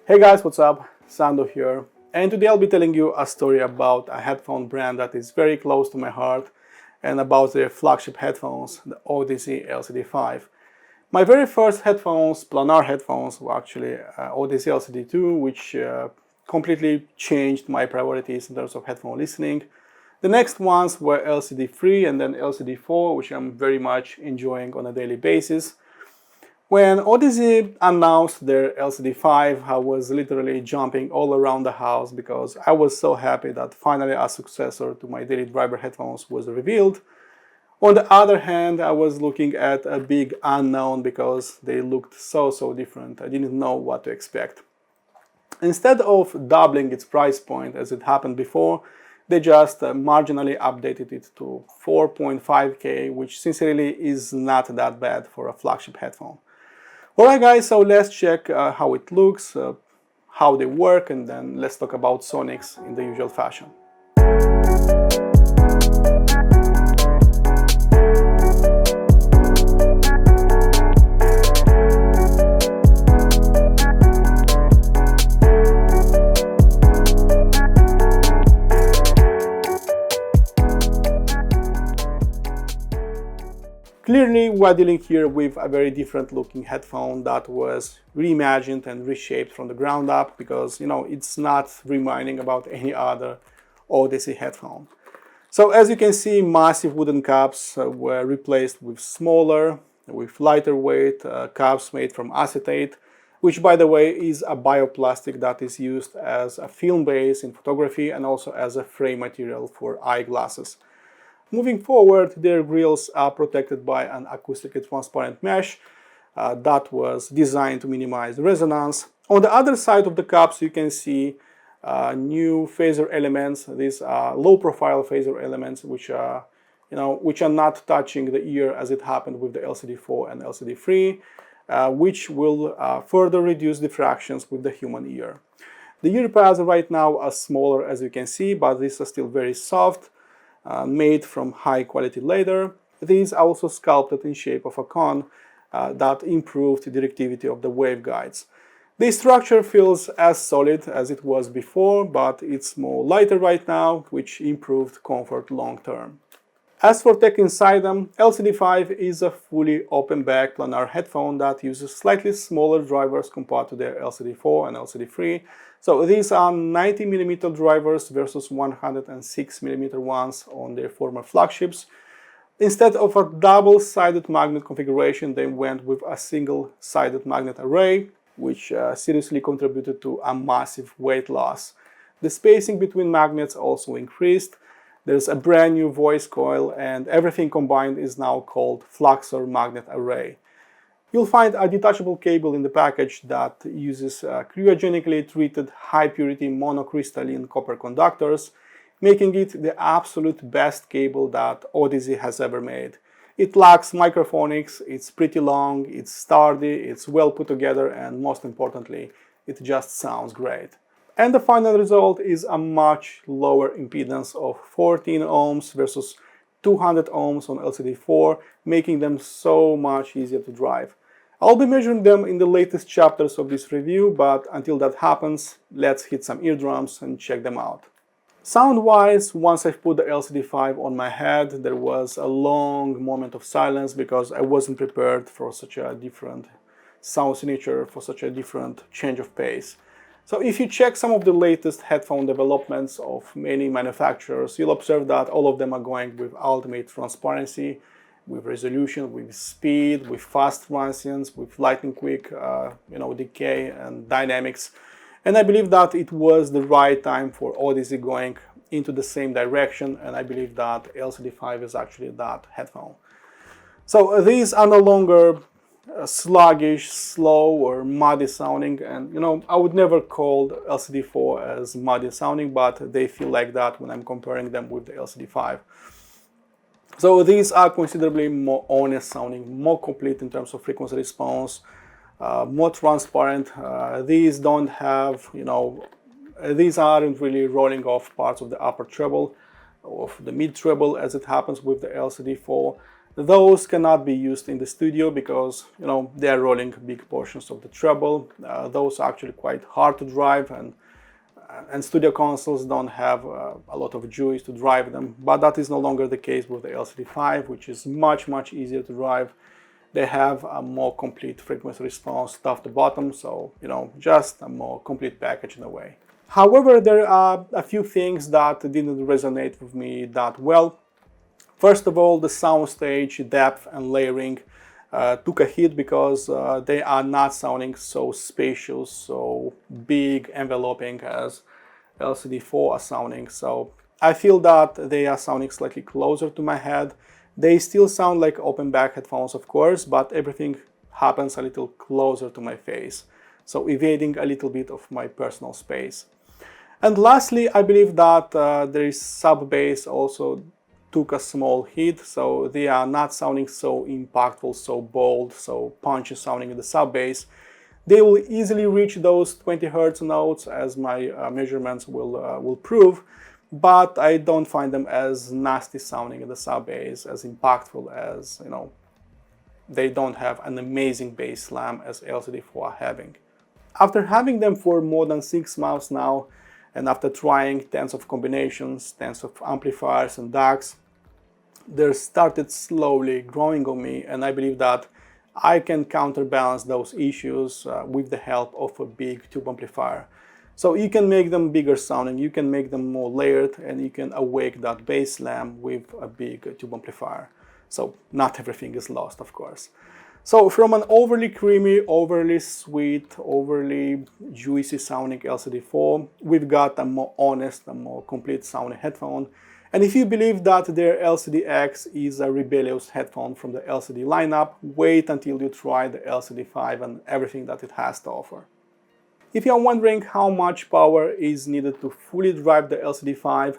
Hey guys, what's up? Sando here, and today I'll be telling you a story about a headphone brand that is very close to my heart and about their flagship headphones, the Audeze LCD-5. My very first headphones, planar headphones, were actually Audeze LCD-2, which completely changed my priorities in terms of headphone listening. The next ones were LCD-3 and then LCD-4, which I'm very much enjoying on a daily basis. When Audeze announced their LCD-5, I was literally jumping all around the house because I was so happy that finally a successor to my daily driver headphones was revealed. On the other hand, I was looking at a big unknown because they looked so different. I didn't know what to expect. Instead of doubling its price point as it happened before, they just marginally updated it to 4.5K, which sincerely is not that bad for a flagship headphone. Alright guys, so let's check how it looks, how they work, and then let's talk about sonics in the usual fashion. Clearly, we're dealing here with a very different looking headphone that was reimagined and reshaped from the ground up because, it's not reminding about any other Audeze headphone. So as you can see, massive wooden caps were replaced with smaller, with lighter weight caps made from acetate, which by the way is a bioplastic that is used as a film base in photography and also as a frame material for eyeglasses. Moving forward, their grills are protected by an acoustically transparent mesh that was designed to minimize resonance. On the other side of the caps, you can see new phaser elements. These are low-profile phaser elements, which are not touching the ear as it happened with the LCD-4 and LCD-3, which will further reduce diffractions with the human ear. The ear pads right now are smaller, as you can see, but these are still very soft. Made from high-quality leather. These are also sculpted in shape of a cone that improved the directivity of the waveguides. The structure feels as solid as it was before, but it's more lighter right now, which improved comfort long-term. As for tech inside them, LCD-5 is a fully open-back planar headphone that uses slightly smaller drivers compared to their LCD-4 and LCD-3. So these are 90mm drivers versus 106mm ones on their former flagships. Instead of a double-sided magnet configuration, they went with a single-sided magnet array, which seriously contributed to a massive weight loss. The spacing between magnets also increased. There's a brand new voice coil, and everything combined is now called Fluxor Magnet Array. You'll find a detachable cable in the package that uses cryogenically treated high-purity monocrystalline copper conductors, making it the absolute best cable that Audeze has ever made. It lacks microphonics, it's pretty long, it's sturdy, it's well put together, and most importantly, it just sounds great. And the final result is a much lower impedance of 14 ohms versus 200 ohms on LCD-4, making them so much easier to drive. I'll be measuring them in the latest chapters of this review, but until that happens, let's hit some eardrums and check them out. Sound-wise, once I've put the LCD-5 on my head, there was a long moment of silence because I wasn't prepared for such a different sound signature, for such a different change of pace. So if you check some of the latest headphone developments of many manufacturers, you'll observe that all of them are going with ultimate transparency, with resolution, with speed, with fast transients, with lightning quick, decay and dynamics. And I believe that it was the right time for Audeze going into the same direction, and I believe that LCD-5 is actually that headphone. So these are no longer sluggish, slow, or muddy sounding, and I would never call the LCD-4 as muddy sounding, but they feel like that when I'm comparing them with the LCD-5. So these are considerably more honest sounding, more complete in terms of frequency response, more transparent. These don't have, these aren't really rolling off parts of the upper treble, of the mid treble as it happens with the LCD-4. Those cannot be used in the studio because, you know, they are rolling big portions of the treble. Those are actually quite hard to drive, and studio consoles don't have a lot of juice to drive them. But that is no longer the case with the LCD-5, which is much easier to drive. They have a more complete frequency response top to bottom, so, you know, just a more complete package in a way. However, there are a few things that didn't resonate with me that well. First of all, the soundstage depth and layering took a hit because they are not sounding so spacious, so big, enveloping as LCD-4 are sounding. So I feel that they are sounding slightly closer to my head. They still sound like open back headphones, of course, but everything happens a little closer to my face, so evading a little bit of my personal space. And lastly, I believe that there is sub-bass also took a small hit, so they are not sounding so impactful, so bold, so punchy sounding in the sub-bass. They will easily reach those 20 Hz notes, as my measurements will prove, but I don't find them as nasty sounding in the sub-bass, as impactful as, you know, they don't have an amazing bass slam as LCD-4 are having. After having them for more than 6 months now, and after trying tens of combinations, tens of amplifiers and DACs, they started slowly growing on me, and I believe that I can counterbalance those issues with the help of a big tube amplifier. So you can make them bigger sounding, you can make them more layered, and you can awake that bass slam with a big tube amplifier. So not everything is lost, of course. So from an overly creamy, overly sweet, overly juicy sounding LCD-4, we've got a more honest, a more complete sounding headphone. And if you believe that their LCD-X is a rebellious headphone from the LCD lineup, wait until you try the LCD-5 and everything that it has to offer. If you are wondering how much power is needed to fully drive the LCD-5,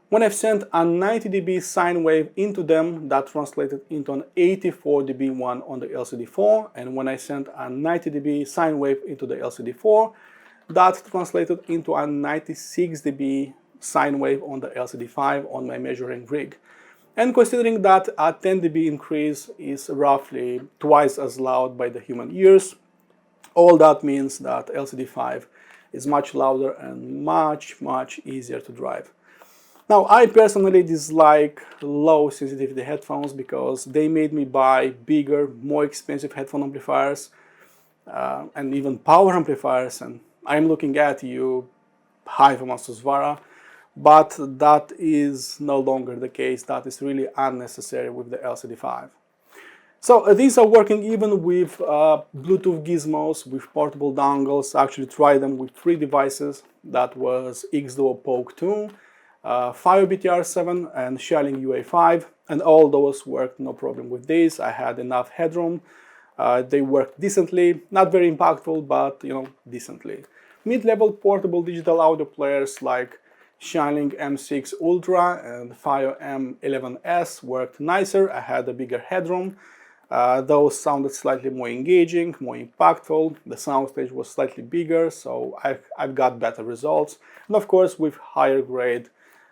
when I've sent a 90 dB sine wave into them, that translated into an 84 dB one on the LCD-4, and when I sent a 90 dB sine wave into the LCD-4, that translated into a 96 dB sine wave on the LCD-5 on my measuring rig. And considering that a 10 dB increase is roughly twice as loud by the human ears, all that means that LCD-5 is much louder and much easier to drive. Now, I personally dislike low sensitivity headphones because they made me buy bigger, more expensive headphone amplifiers and even power amplifiers, and I'm looking at you, hi from Svara, but that is no longer the case. That is really unnecessary with the LCD-5. So these are working even with Bluetooth gizmos, with portable dongles. I actually tried them with 3 devices. That was X-Duo Poke 2, Fire BTR7 and Shelling UA5, and all those worked no problem with these. I had enough headroom. They worked decently, not very impactful, but, you know, decently. Mid-level portable digital audio players like Shelling M6 Ultra and Fire M11S worked nicer. I had a bigger headroom. Those sounded slightly more engaging, more impactful. The soundstage was slightly bigger, so I've got better results. And of course, with higher grade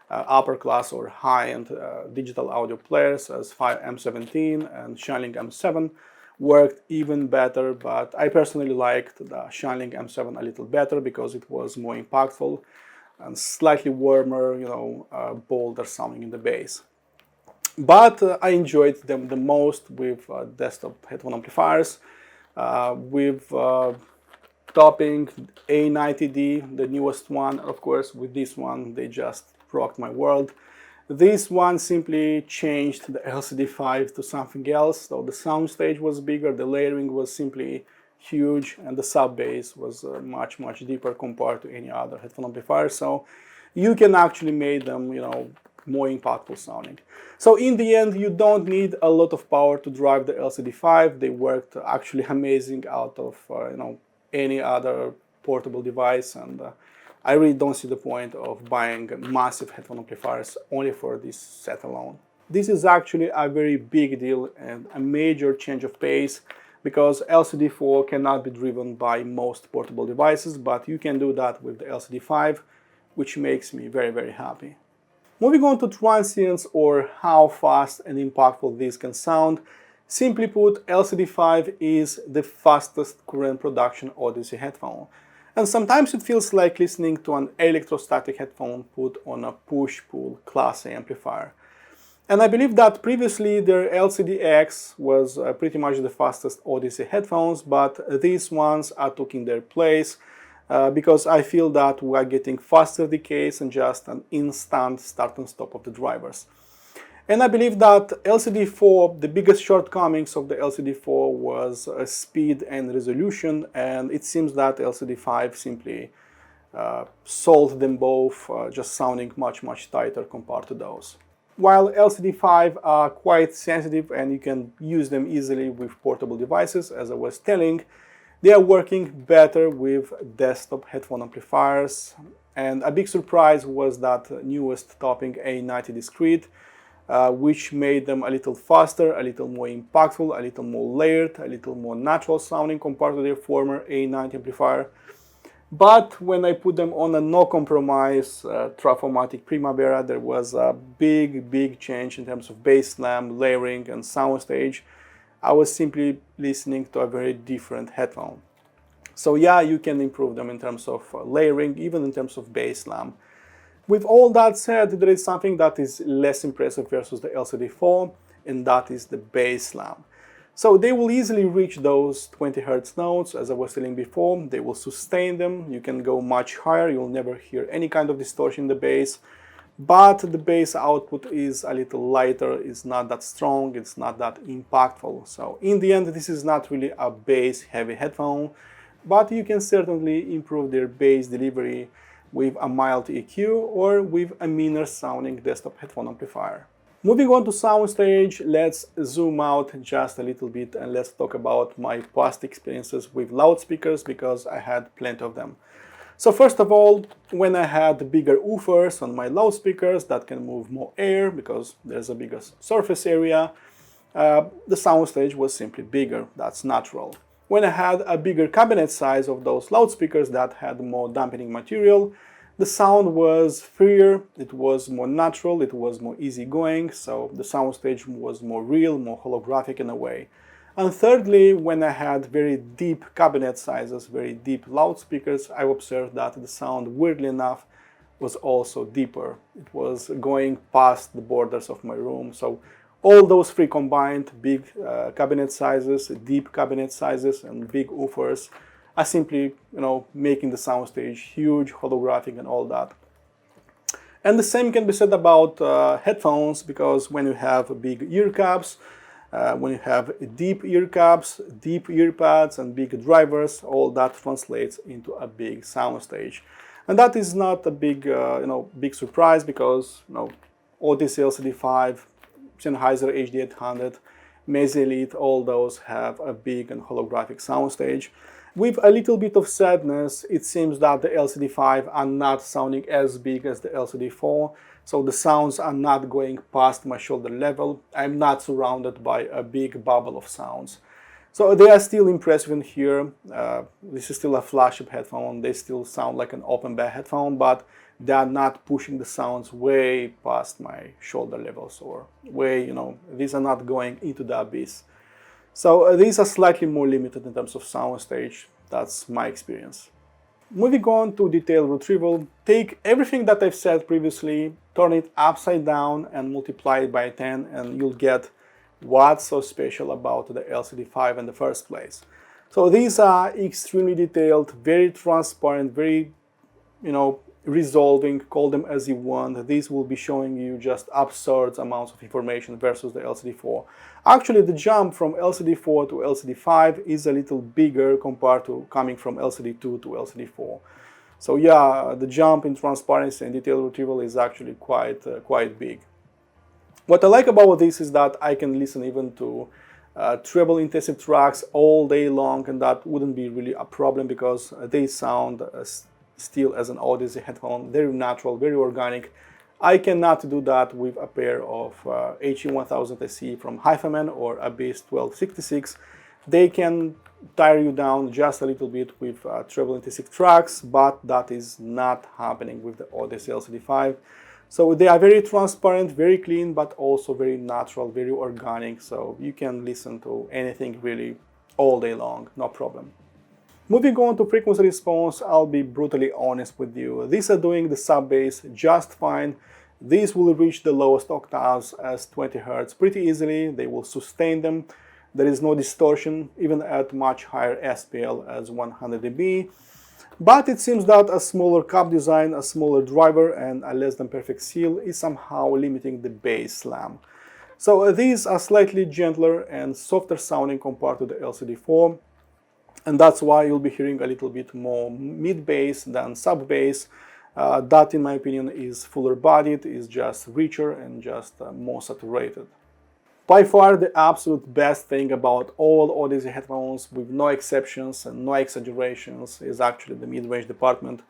upper class or high-end digital audio players as Fire M17 and Shelling M7 worked even better, but I personally liked the Shelling M7 a little better because it was more impactful and slightly warmer, you know, bolder sounding in the bass. But I enjoyed them the most with desktop headphone amplifiers, with topping A90D, the newest one. Of course, with this one, they just rocked my world. This one simply changed the LCD-5 to something else. So the soundstage was bigger, the layering was simply huge, and the sub-bass was much deeper compared to any other headphone amplifier. So you can actually make them, you know, more impactful sounding. So in the end, you don't need a lot of power to drive the LCD-5. They worked actually amazing out of you know, any other portable device, and I really don't see the point of buying massive headphone amplifiers only for this set alone. This is actually a very big deal and a major change of pace, because LCD-4 cannot be driven by most portable devices, but you can do that with the LCD-5, which makes me very happy. Moving on to transients, or how fast and impactful these can sound. Simply put, LCD-5 is the fastest current production Audeze headphone. And sometimes it feels like listening to an electrostatic headphone put on a push-pull Class A amplifier. And I believe that previously their LCD-X was pretty much the fastest Audeze headphones, but these ones are taking their place because I feel that we are getting faster decays and just an instant start and stop of the drivers. And I believe that LCD4, the biggest shortcomings of the LCD4 was speed and resolution, and it seems that LCD5 simply solved them both, just sounding much tighter compared to those. While LCD5 are quite sensitive and you can use them easily with portable devices, as I was telling, they are working better with desktop headphone amplifiers. And a big surprise was that newest topping A90 discrete, which made them a little faster, a little more impactful, a little more layered, a little more natural sounding compared to their former A90 amplifier. But when I put them on a no-compromise Trafomatic Primavera, there was a big change in terms of bass slam, layering, and soundstage. I was simply listening to a very different headphone. So yeah, you can improve them in terms of layering, even in terms of bass slam. With all that said, there is something that is less impressive versus the LCD4, and that is the bass slam. So they will easily reach those 20 Hz notes, as I was telling before. They will sustain them. You can go much higher. You'll never hear any kind of distortion in the bass. But the bass output is a little lighter. It's not that strong. It's not that impactful. So in the end, this is not really a bass-heavy headphone, but you can certainly improve their bass delivery with a mild EQ or with a meaner sounding desktop headphone amplifier. Moving on to soundstage, let's zoom out just a little bit and let's talk about my past experiences with loudspeakers, because I had plenty of them. So first of all, when I had bigger woofers on my loudspeakers that can move more air because there's a bigger surface area, the soundstage was simply bigger. That's natural. When I had a bigger cabinet size of those loudspeakers that had more dampening material, the sound was freer, it was more natural, it was more easygoing, so the soundstage was more real, more holographic in a way. And thirdly, when I had very deep cabinet sizes, very deep loudspeakers, I observed that the sound, weirdly enough, was also deeper. It was going past the borders of my room. So all those three combined, big cabinet sizes, deep cabinet sizes, and big woofers, are simply, making the soundstage huge, holographic, and all that. And the same can be said about headphones, because when you have big ear caps, when you have deep ear caps, deep ear pads, and big drivers, all that translates into a big soundstage. And that is not a big, big surprise, because Audeze LCD-5, Sennheiser HD800, Meze Elite, all those have a big and holographic soundstage. With a little bit of sadness, it seems that the LCD-5 are not sounding as big as the LCD-4, so the sounds are not going past my shoulder level. I'm not surrounded by a big bubble of sounds. So they are still impressive in here. This is still a flagship headphone. They still sound like an open back headphone, but they are not pushing the sounds way past my shoulder levels, or way, these are not going into the abyss. So these are slightly more limited in terms of soundstage. That's my experience. Moving on to detailed retrieval, take everything that I've said previously, turn it upside down and multiply it by 10, and you'll get what's so special about the LCD-5 in the first place. So these are extremely detailed, very transparent, very, resolving, call them as you want. These will be showing you just absurd amounts of information versus the LCD-4. Actually, the jump from LCD-4 to LCD-5 is a little bigger compared to coming from LCD-2 to LCD-4. So yeah, the jump in transparency and detailed retrieval is actually quite big. What I like about this is that I can listen even to treble intensive tracks all day long, and that wouldn't be really a problem because they sound still as an Audeze headphone, very natural, very organic. I cannot do that with a pair of HE1000 SE from Hyphaman or Abyss 1266. They can tire you down just a little bit with treble intensive tracks, but that is not happening with the Audeze LCD-5. So they are very transparent, very clean, but also very natural, very organic. So you can listen to anything really all day long, no problem. Moving on to frequency response, I'll be brutally honest with you. These are doing the sub bass just fine. These will reach the lowest octaves as 20 Hz pretty easily. They will sustain them. There is no distortion, even at much higher SPL as 100 dB. But it seems that a smaller cap design, a smaller driver, and a less than perfect seal is somehow limiting the bass slam. So these are slightly gentler and softer sounding compared to the LCD-4, and that's why you'll be hearing a little bit more mid-bass than sub-bass. That, in my opinion, is fuller bodied, is just richer and just more saturated. By far, the absolute best thing about all Audeze headphones, with no exceptions and no exaggerations, is actually the mid-range department,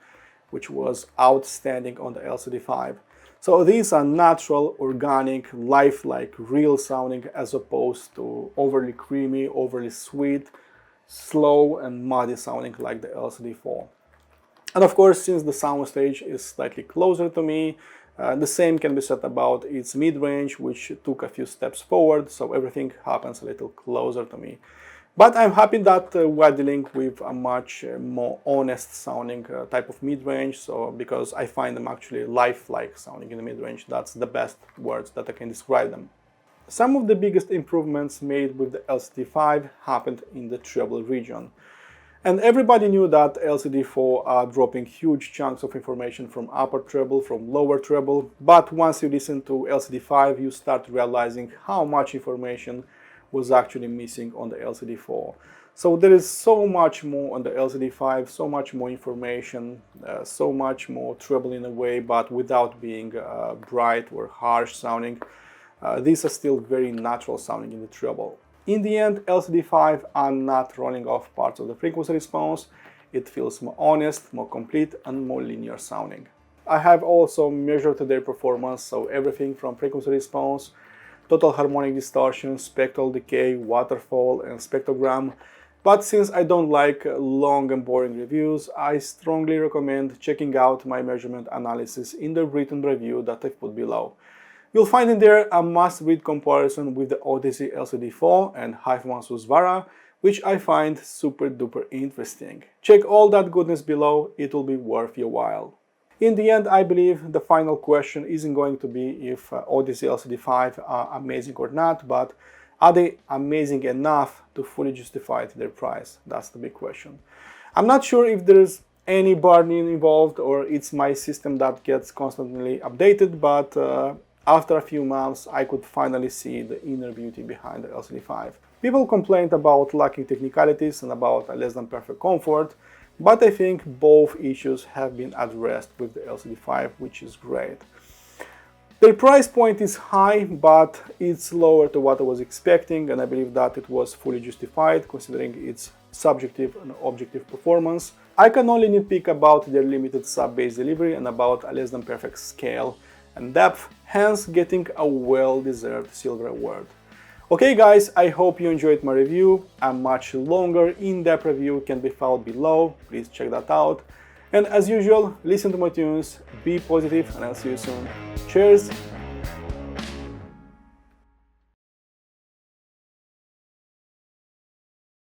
which was outstanding on the LCD-5. So these are natural, organic, lifelike, real sounding, as opposed to overly creamy, overly sweet, slow and muddy sounding like the LCD-4. And of course, since the Soundstage is slightly closer to me, the same can be said about its mid-range, which took a few steps forward, so everything happens a little closer to me. But I'm happy that we're dealing with a much more honest sounding type of mid-range, so because I find them actually lifelike sounding in the mid-range. That's the best words that I can describe them. Some of the biggest improvements made with the LCD-5 happened in the treble region. And everybody knew that LCD-4 are dropping huge chunks of information from upper treble, from lower treble, but once you listen to LCD-5, you start realizing how much information was actually missing on the LCD-4. So there is so much more on the LCD-5, so much more information, so much more treble in a way, but without being bright or harsh sounding. These are still very natural sounding in the treble. In the end, LCD-5 are not rolling off parts of the frequency response. It feels more honest, more complete, and more linear sounding. I have also measured their performance, so everything from frequency response, total harmonic distortion, spectral decay, waterfall, and spectrogram. But since I don't like long and boring reviews, I strongly recommend checking out my measurement analysis in the written review that I've put below. You'll find in there a must-read comparison with the Audeze LCD-4 and Hifeman's Vara, which I find super duper interesting. Check all that goodness below, it will be worth your while. In the end, I believe the final question isn't going to be if Audeze LCD-5 are amazing or not, but are they amazing enough to fully justify their price? That's the big question. I'm not sure if there's any burn-in involved or it's my system that gets constantly updated, but after a few months, I could finally see the inner beauty behind the LCD-5. People complained about lacking technicalities and about a less than perfect comfort, but I think both issues have been addressed with the LCD-5, which is great. Their price point is high, but it's lower to what I was expecting, and I believe that it was fully justified considering its subjective and objective performance. I can only nitpick about their limited sub-bass delivery and about a less than perfect scale and depth, hence getting a well-deserved silver award. Okay guys, I hope you enjoyed my review. A much longer, in-depth review can be found below, please check that out. And as usual, listen to my tunes, be positive, and I'll see you soon. Cheers!